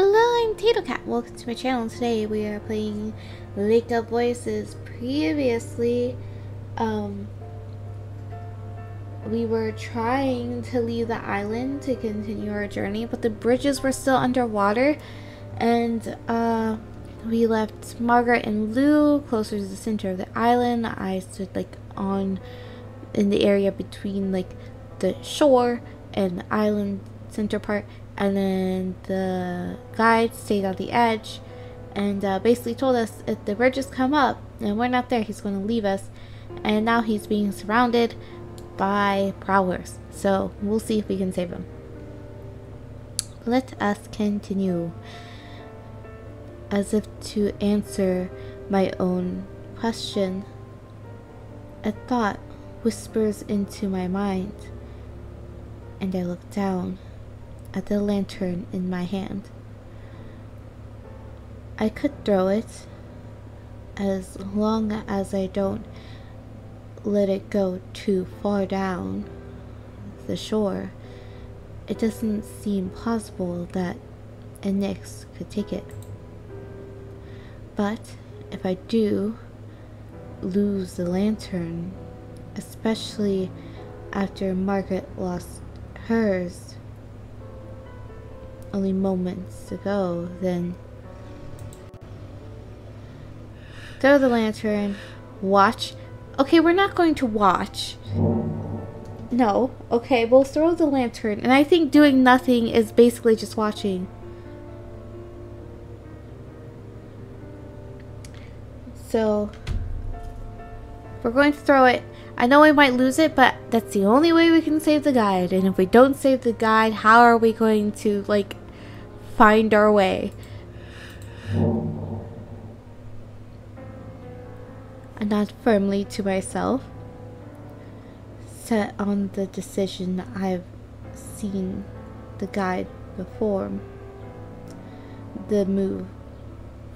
Hello, I'm Tato Cat. Welcome to my channel. Today we are playing Lake of Voices. Previously, we were trying to leave the island to continue our journey, but the bridges were still underwater, and we left Margaret and Lou closer to the center of the island. I stood in the area between the shore and the island center part, and then the guide stayed on the edge and basically told us if the bridges come up and we're not there, he's going to leave us. And now he's being surrounded by prowlers, so we'll see if we can save him. Let us continue. As if to answer my own question, a thought whispers into my mind, and I look down at the lantern in my hand. I could throw it, as long as I don't let it go too far down the shore. It doesn't seem plausible that a Nyx could take it. But if I do lose the lantern, especially after Margaret lost hers only moments ago, then throw the lantern, watch. Okay, we're not going to watch. No, okay, we'll throw the lantern, and I think doing nothing is basically just watching. So we're going to throw it. I know we might lose it, but that's the only way we can save the guide. And if we don't save the guide, how are we going to find our way? I nod firmly to myself, set on the decision I've seen the guide perform. The move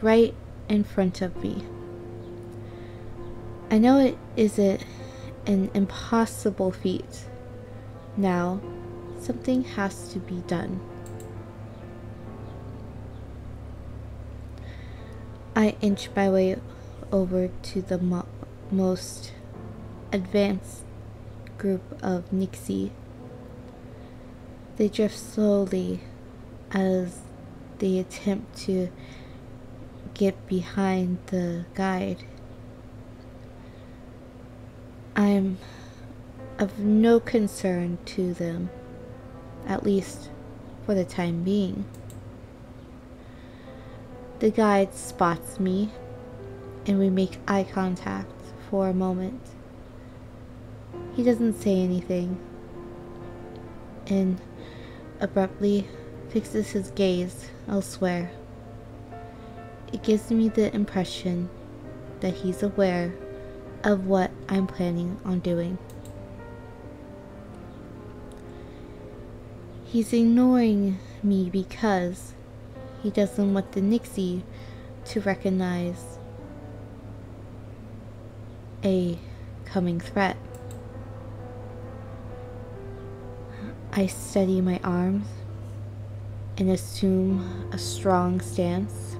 right in front of me. I know it isn't an impossible feat. Now, something has to be done. I inch my way over to the most advanced group of Nixie. They drift slowly as they attempt to get behind the guide. I'm of no concern to them, at least for the time being. The guide spots me, and we make eye contact for a moment. He doesn't say anything, and abruptly fixes his gaze elsewhere. It gives me the impression that he's aware of what I'm planning on doing. He's ignoring me because he doesn't want the Nixie to recognize a coming threat. I steady my arms and assume a strong stance.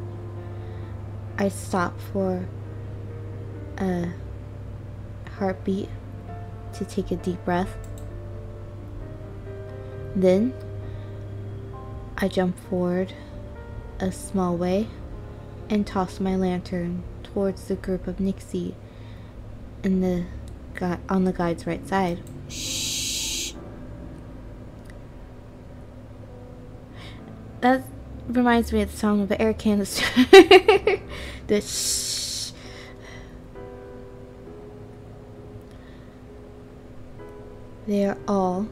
I stop for a heartbeat to take a deep breath. Then I jump forward a small way and toss my lantern towards the group of Nixie on the guide's right side. Shh. That reminds me of the song of the air canister. The shh. They are all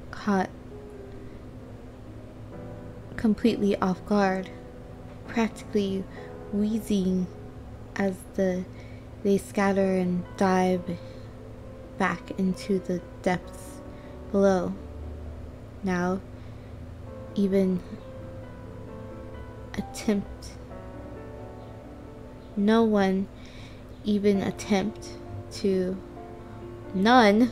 caught completely off guard, practically wheezing as they scatter and dive back into the depths below. Now, no one even attempt to None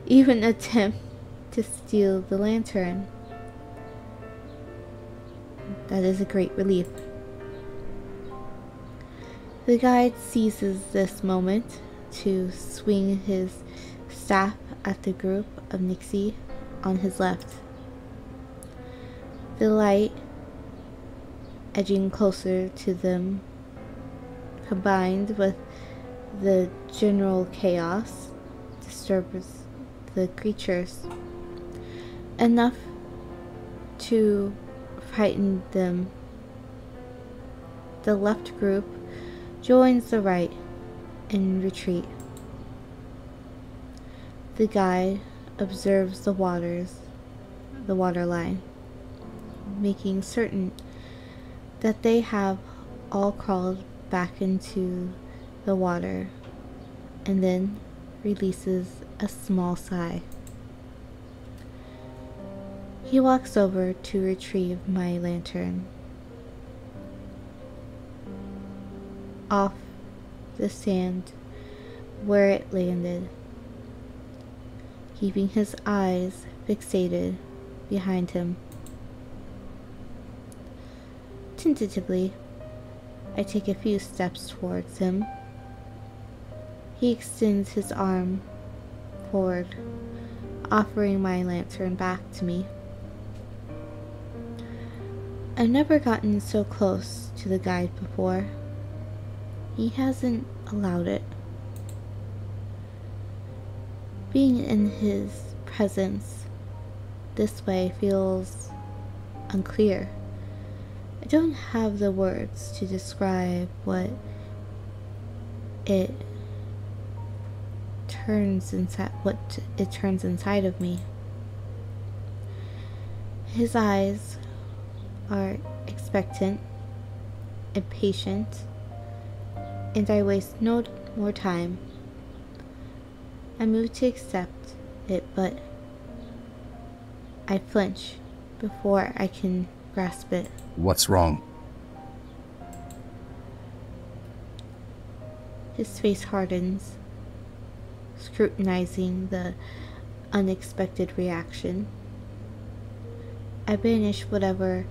even attempt to steal the lantern. That is a great relief. The guide seizes this moment to swing his staff at the group of Nixie on his left. The light edging closer to them, combined with the general chaos, disturbs the creatures enough to frighten them. The left group joins the right in retreat. The guide observes the water line, making certain that they have all crawled back into the water, and then releases a small sigh. He walks over to retrieve my lantern. Off the sand where it landed, keeping his eyes fixated behind him. Tentatively, I take a few steps towards him. He extends his arm forward, offering my lantern back to me. I've never gotten so close to the guide before. He hasn't allowed it. Being in his presence this way feels unclear. I don't have the words to describe what it turns inside of me. His eyes are expectant and patient, and I waste no more time. I move to accept it, but I flinch before I can grasp it. What's wrong? His face hardens, scrutinizing the unexpected reaction. I banish whatever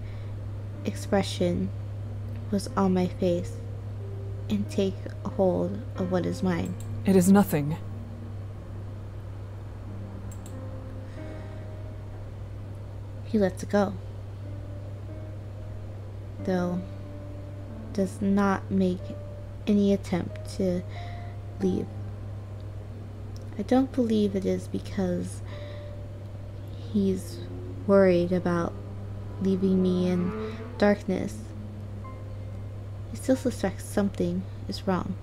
expression was on my face and take a hold of what is mine. It is nothing. He lets it go, though does not make any attempt to leave. I don't believe it is because he's worried about leaving me in darkness. He still suspects something is wrong.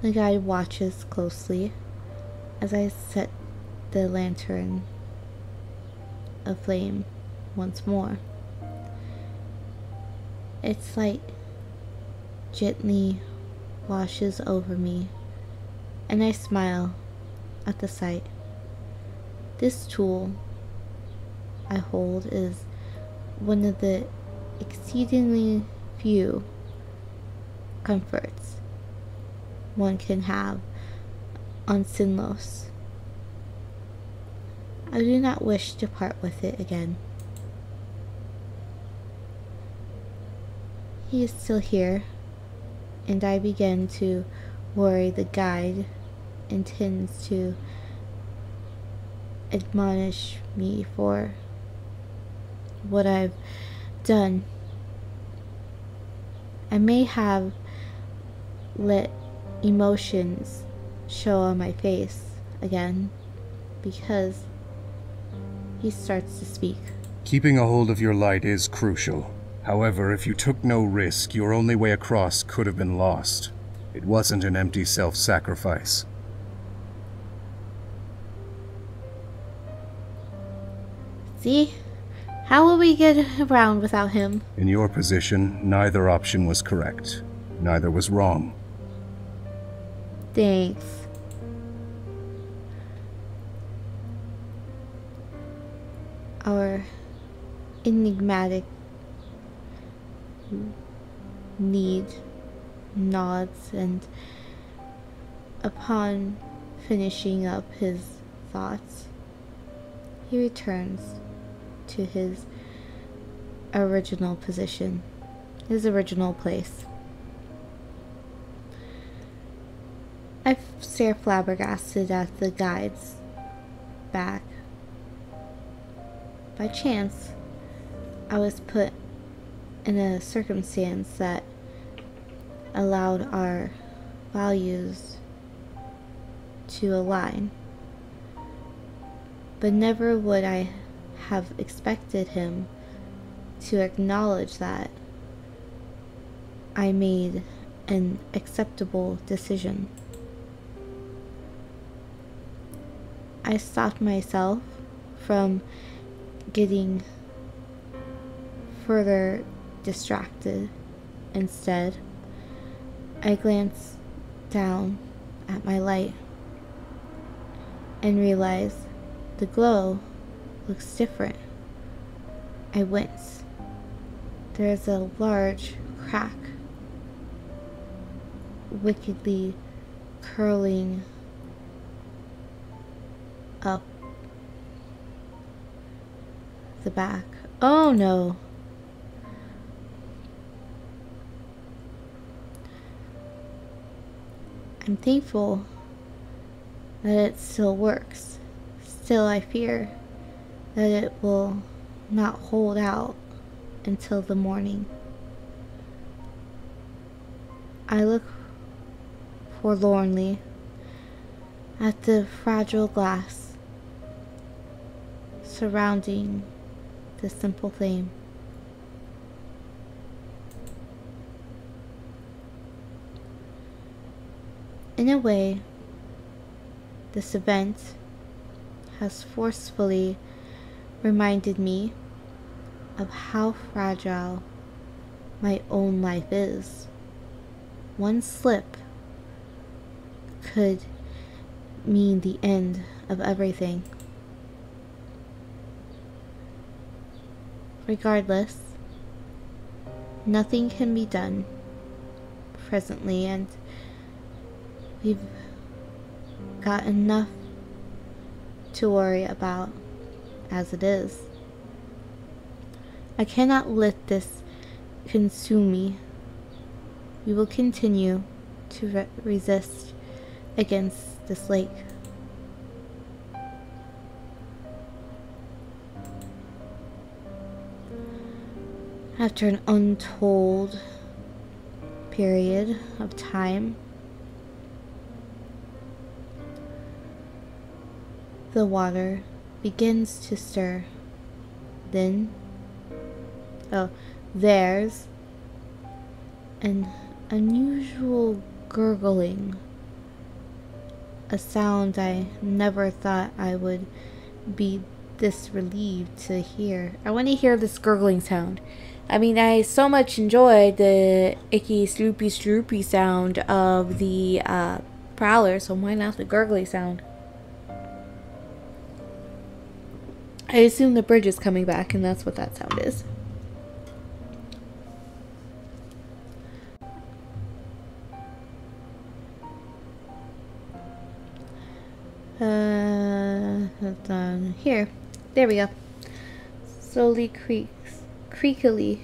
The guide watches closely as I set the lantern aflame once more. Its light gently washes over me, and I smile at the sight. This tool I hold is one of the exceedingly few comforts one can have on Sinlos. I do not wish to part with it again. He is still here, and I begin to worry the guide intends to admonish me for what I've done. I may have let emotions show on my face again, because he starts to speak. Keeping a hold of your light is crucial. However, if you took no risk, your only way across could have been lost. It wasn't an empty self-sacrifice. See? How will we get around without him? In your position, neither option was correct. Neither was wrong. Thanks. Our enigmatic need nods, and upon finishing up his thoughts, he returns to his original position, his original place. I stare flabbergasted at the guide's back. By chance, I was put in a circumstance that allowed our values to align. But never would I have expected him to acknowledge that I made an acceptable decision. I stopped myself from getting further distracted. Instead, I glanced down at my light and realized the glow looks different. I winced. There's a large crack wickedly curling up the back. Oh no! I'm thankful that it still works. Still, I fear that it will not hold out until the morning. I look forlornly at the fragile glass surrounding the simple flame. In a way, this event has forcefully reminded me of how fragile my own life is. One slip could mean the end of everything. Regardless, nothing can be done presently, and we've got enough to worry about as it is. I cannot let this consume me. We will continue to resist against this lake. After an untold period of time, the water begins to stir. Then, there's an unusual gurgling, a sound I never thought I would be this relieved to hear. I want to hear this gurgling sound. I mean, I so much enjoyed the icky sloopy stroopy sound of the prowler, so why not the gurgly sound? I assume the bridge is coming back, and that's what that sound is. Here. There we go. Slowly creakily,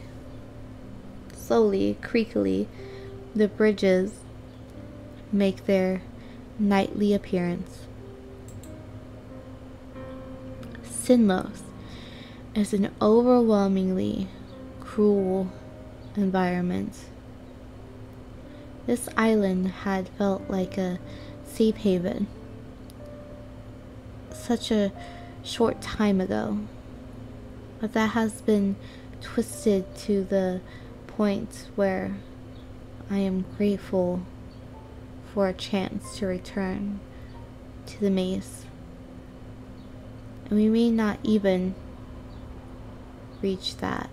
the bridges make their nightly appearance. Sinlos is an overwhelmingly cruel environment. This island had felt like a safe haven such a short time ago, but that has been twisted to the point where I am grateful for a chance to return to the maze. And we may not even reach that.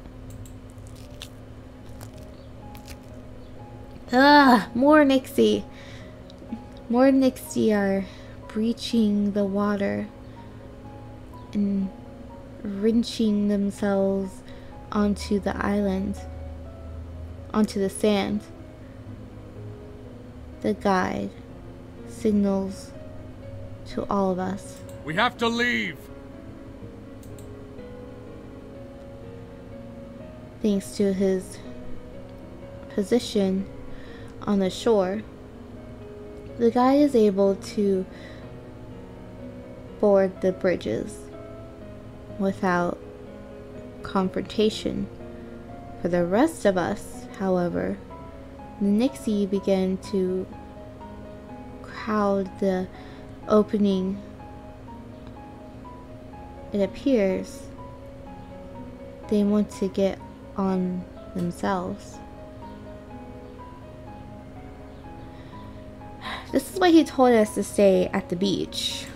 More Nixie! More Nixie are breaching the water and wrenching themselves onto the island, onto the sand. The guide signals to all of us. We have to leave! thanks to his position on the shore, the guy is able to board the bridges without confrontation. For the rest of us, however, the Nixie began to crowd the opening. It appears they want to get on themselves. This is why he told us to stay at the beach.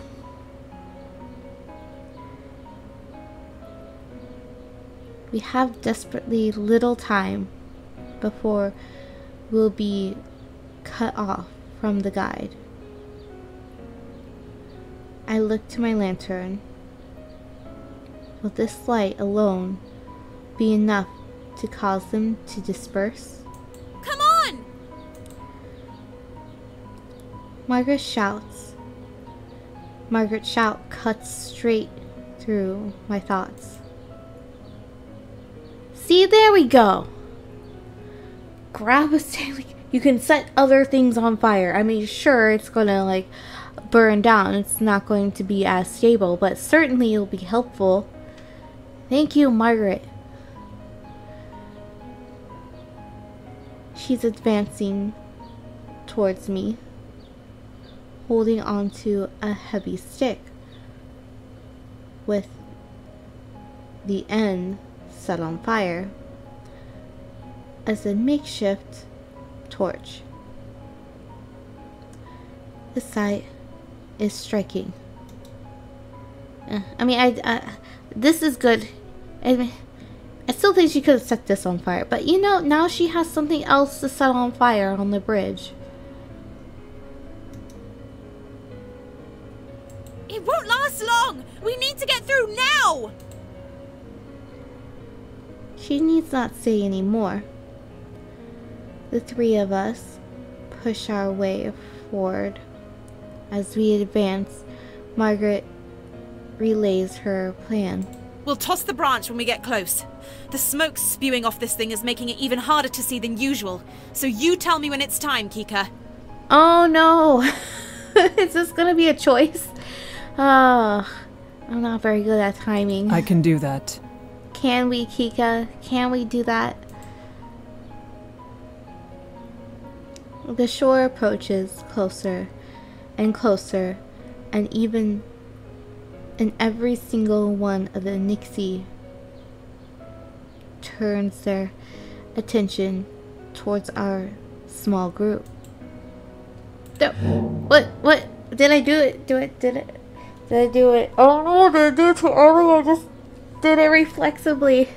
We have desperately little time before we'll be cut off from the guide. I look to my lantern. Will this light alone be enough to cause them to disperse? Come on! Margaret shouts. Margaret's shout cuts straight through my thoughts. See, there we go. Grab a stick. You can set other things on fire. I mean, sure, it's gonna like burn down. It's not going to be as stable, but certainly it'll be helpful. Thank you, Margaret. She's advancing towards me, holding onto a heavy stick with the end set on fire as a makeshift torch. The sight is striking. I mean, this is good. I still think she could have set this on fire, but you know, now she has something else to set on fire on the bridge. It won't last long! We need to get through now! She needs not say any more. The three of us push our way forward. As we advance, Margaret relays her plan. We'll toss the branch when we get close. The smoke spewing off this thing is making it even harder to see than usual. So you tell me when it's time, Kika. Oh no! Is this gonna be a choice? I'm not very good at timing. I can do that. Can we, Kika? Can we do that? The shore approaches closer and closer, and every single one of the Nixie turns their attention towards our small group. What? Did I do it? Did I do it? Oh no, did I do it too early? I just did it reflexively.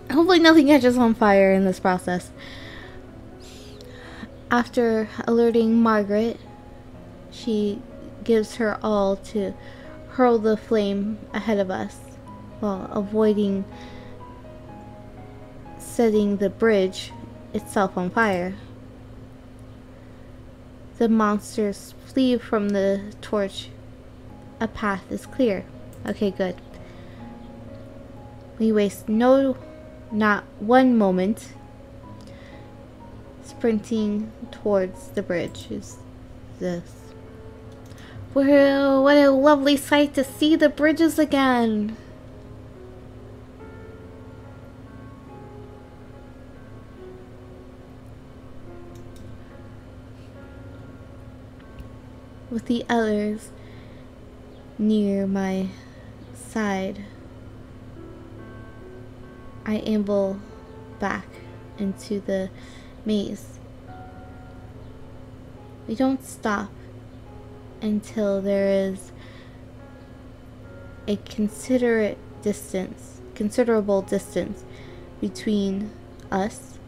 Hopefully nothing catches on fire in this process. After alerting Margaret, she gives her all to hurl the flame ahead of us while avoiding setting the bridge itself on fire. The monsters flee from the torch. A path is clear. Okay, good. We waste not one moment sprinting towards the bridge. Is this? Whoa, what a lovely sight to see the bridges again. With the others near my side, I amble back into the maze. We don't stop until there is a considerable distance between us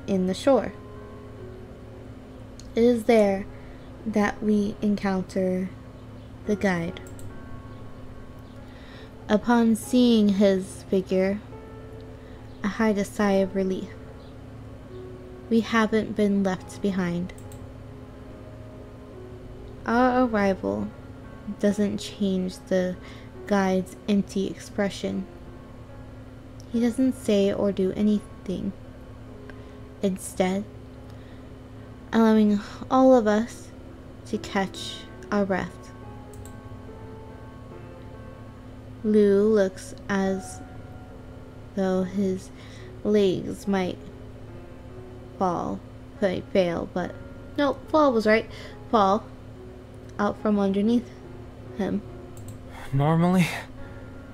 and the shore. It is there that we encounter the guide. Upon seeing his figure, I hide a sigh of relief. We haven't been left behind. Our arrival doesn't change the guide's empty expression. He doesn't say or do anything. Instead, allowing all of us to catch our breath. Lou looks as though his legs might fail, but no, fall was right. Fall out from underneath him. Normally,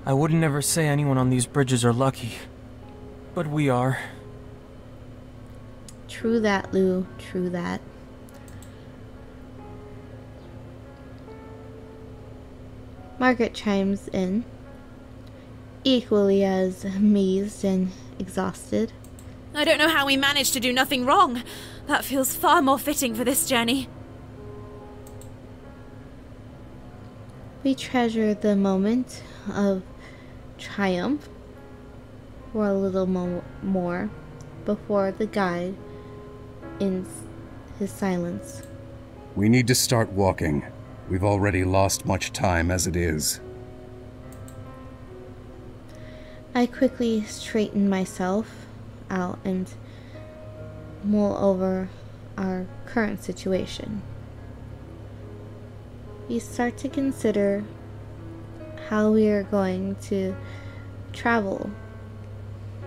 I would never say anyone on these bridges are lucky, but we are. True that, Lou. True that. Margaret chimes in, equally as amazed and exhausted. I don't know how we managed to do nothing wrong. That feels far more fitting for this journey. We treasure the moment of triumph for a little more before the guide ends his silence. We need to start walking. We've already lost much time as it is. I quickly straighten myself out and mull over our current situation. We start to consider how we are going to travel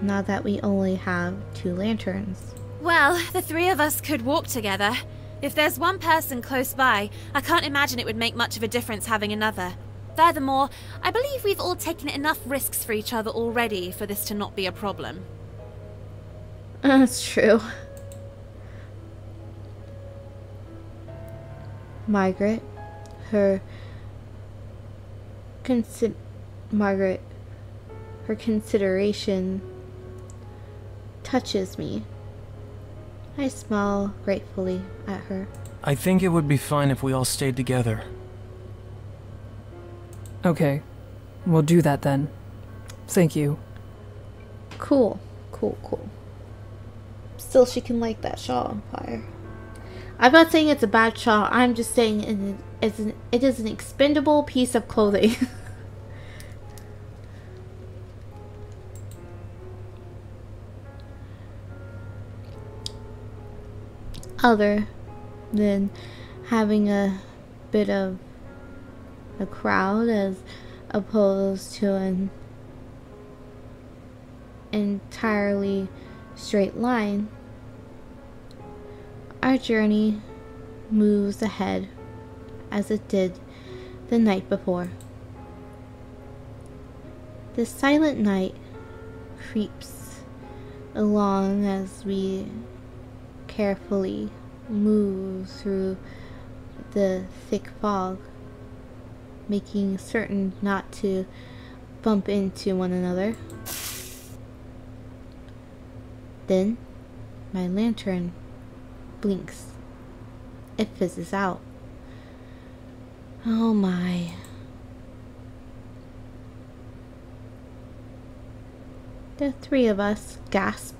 now that we only have 2 lanterns. Well, the 3 of us could walk together. If there's one person close by, I can't imagine it would make much of a difference having another. Furthermore, I believe we've all taken enough risks for each other already for this to not be a problem. That's true. Margaret, her consideration touches me. I smile gratefully at her. I think it would be fine if we all stayed together. Okay, we'll do that then. Thank you. Cool. Still, she can light that shawl on fire. I'm not saying it's a bad shawl. I'm just saying it is an expendable piece of clothing. Other than having a bit of a crowd as opposed to an entirely straight line, our journey moves ahead as it did the night before. The silent night creeps along as we carefully move through the thick fog, making certain not to bump into one another. Then my lantern blinks. It fizzes out. Oh my. The 3 of us gasp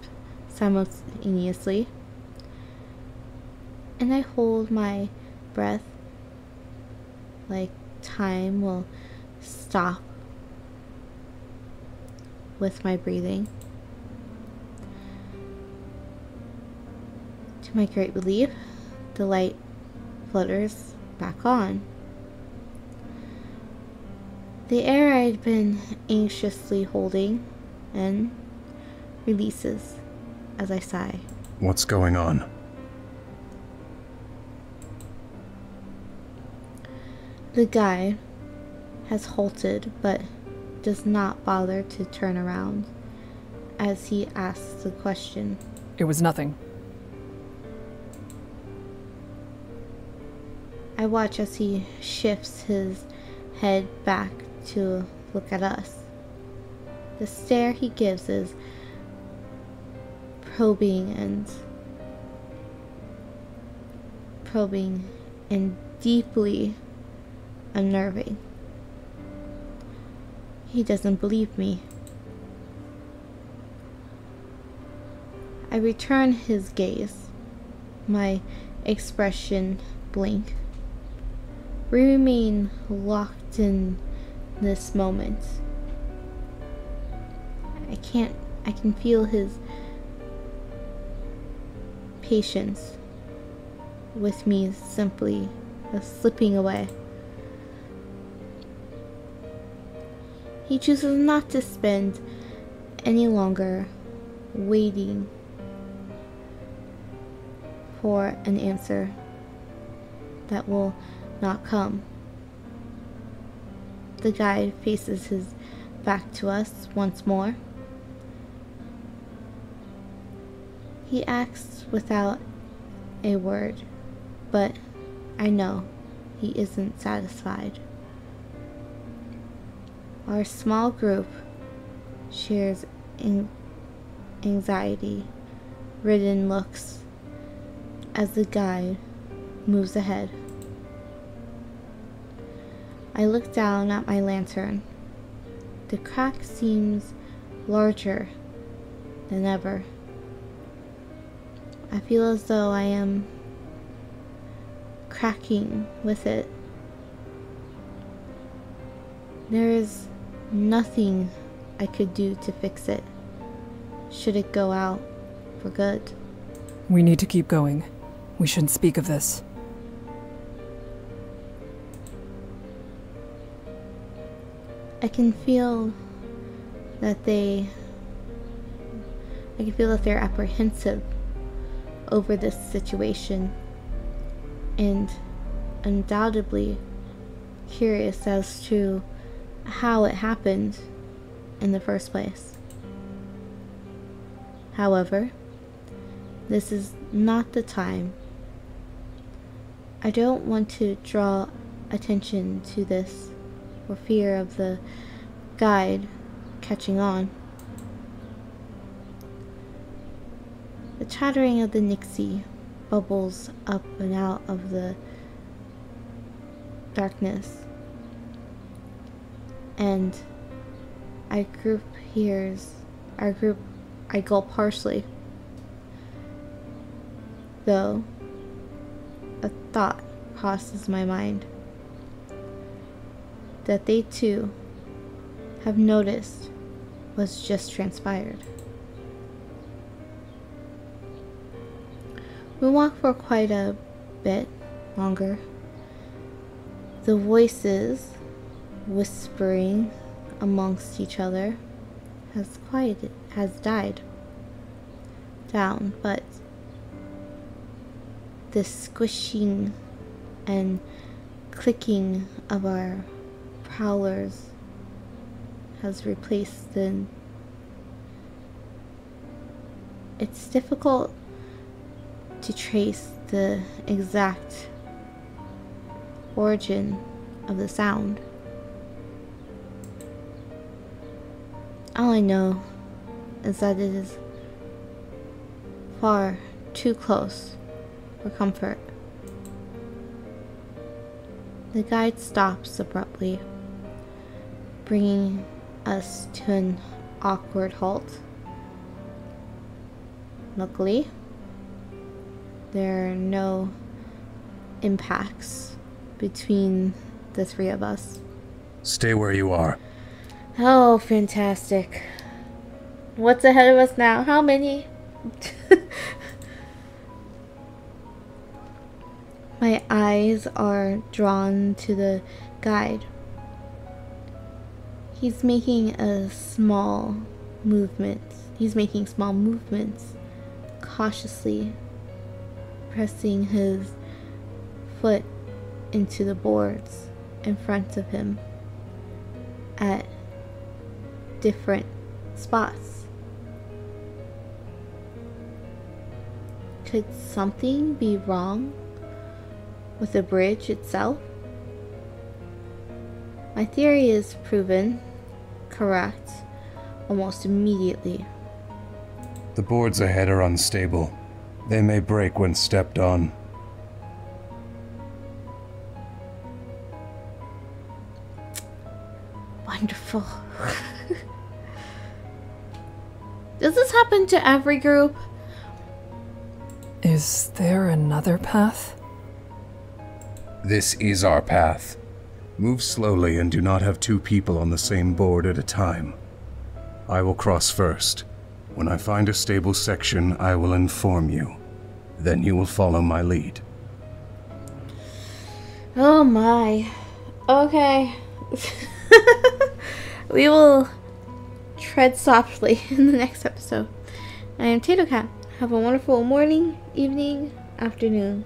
simultaneously, and I hold my breath like time will stop with my breathing. To my great relief, the light flutters back on. The air I'd been anxiously holding in releases as I sigh. What's going on? The guide has halted but does not bother to turn around as he asks the question. It was nothing. I watch as he shifts his head back to look at us. The stare he gives is probing and deeply unnerving. He doesn't believe me. I return his gaze, my expression blank. We remain locked in this moment. I can feel his patience with me simply slipping away. He chooses not to spend any longer waiting for an answer that will not come. The guide faces his back to us once more. He acts without a word, but I know he isn't satisfied. Our small group shares anxiety-ridden looks as the guide moves ahead. I look down at my lantern. The crack seems larger than ever. I feel as though I am cracking with it. There is nothing I could do to fix it, should it go out for good. We need to keep going. We shouldn't speak of this. I can feel that they're apprehensive over this situation and undoubtedly curious as to how it happened in the first place. However, this is not the time. I don't want to draw attention to this for fear of the guide catching on. The chattering of the Nixie bubbles up and out of the darkness, and I gulp harshly, though a thought crosses my mind that they too have noticed what's just transpired. We walk for quite a bit longer. The voices whispering amongst each other has died down, but the squishing and clicking of our prowlers has replaced them. It's difficult to trace the exact origin of the sound. All I know is that it is far too close for comfort. The guide stops abruptly, bringing us to an awkward halt. Luckily, there are no impacts between the three of us. Stay where you are. Oh, fantastic. What's ahead of us now? How many? My eyes are drawn to the guide. He's making small movements, cautiously pressing his foot into the boards in front of him at different spots. Could something be wrong with the bridge itself? My theory is proven correct almost immediately. The boards ahead are unstable. They may break when stepped on. Wonderful. Does this happen to every group? Is there another path? This is our path. Move slowly and do not have two people on the same board at a time. I will cross first. When I find a stable section, I will inform you. Then you will follow my lead. Oh my. Okay. We will tread softly in the next episode. I am Tato Cat. Have a wonderful morning, evening, afternoon.